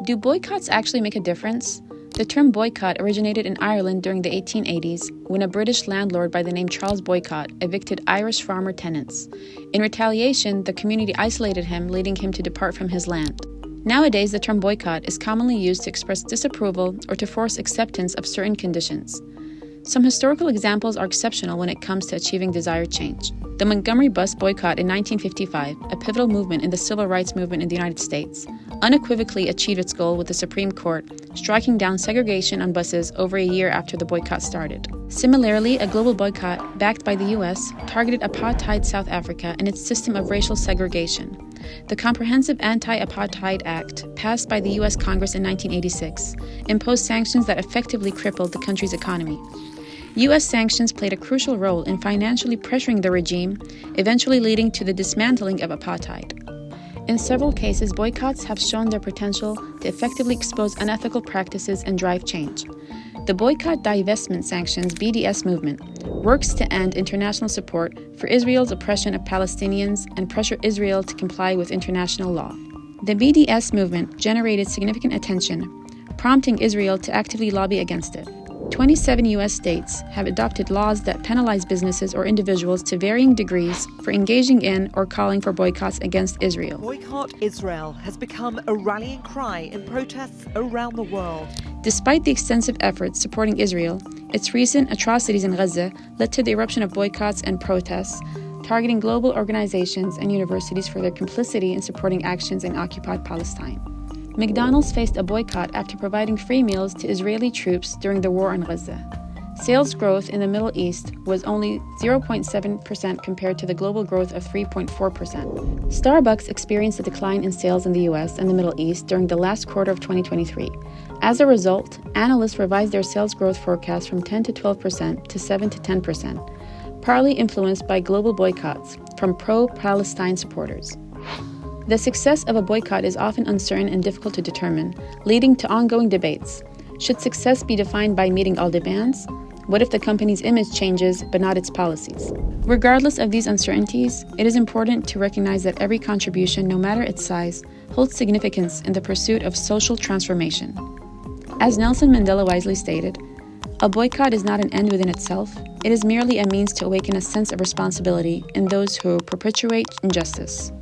Do boycotts actually make a difference? The term boycott originated in Ireland during the 1880s when a British landlord by the name Charles Boycott evicted Irish farmer tenants. In retaliation, the community isolated him, leading him to depart from his land. Nowadays, the term boycott is commonly used to express disapproval or to force acceptance of certain conditions. Some historical examples are exceptional when it comes to achieving desired change. The Montgomery bus boycott in 1955, a pivotal movement in the civil rights movement in the United States, unequivocally achieved its goal with the Supreme Court striking down segregation on buses over a year after the boycott started. Similarly, a global boycott backed by the U.S. targeted apartheid South Africa and its system of racial segregation. The Comprehensive Anti-Apartheid Act, passed by the U.S. Congress in 1986, imposed sanctions that effectively crippled the country's economy. U.S. sanctions played a crucial role in financially pressuring the regime, eventually leading to the dismantling of apartheid. In several cases, boycotts have shown their potential to effectively expose unethical practices and drive change. The Boycott, Divestment, Sanctions (BDS) movement works to end international support for Israel's oppression of Palestinians and pressure Israel to comply with international law. The BDS movement generated significant attention, prompting Israel to actively lobby against it. 27 U.S. states have adopted laws that penalize businesses or individuals to varying degrees for engaging in or calling for boycotts against Israel. Boycott Israel has become a rallying cry in protests around the world. Despite the extensive efforts supporting Israel, its recent atrocities in Gaza led to the eruption of boycotts and protests, targeting global organizations and universities for their complicity in supporting actions in occupied Palestine. McDonald's faced a boycott after providing free meals to Israeli troops during the war in Gaza. Sales growth in the Middle East was only 0.7% compared to the global growth of 3.4%. Starbucks experienced a decline in sales in the US and the Middle East during the last quarter of 2023. As a result, analysts revised their sales growth forecast from 10 to 12% to 7 to 10%, partly influenced by global boycotts from pro-Palestine supporters. The success of a boycott is often uncertain and difficult to determine, leading to ongoing debates. Should success be defined by meeting all demands? What if the company's image changes but not its policies? Regardless of these uncertainties, it is important to recognize that every contribution, no matter its size, holds significance in the pursuit of social transformation. As Nelson Mandela wisely stated, a boycott is not an end within itself, it is merely a means to awaken a sense of responsibility in those who perpetuate injustice.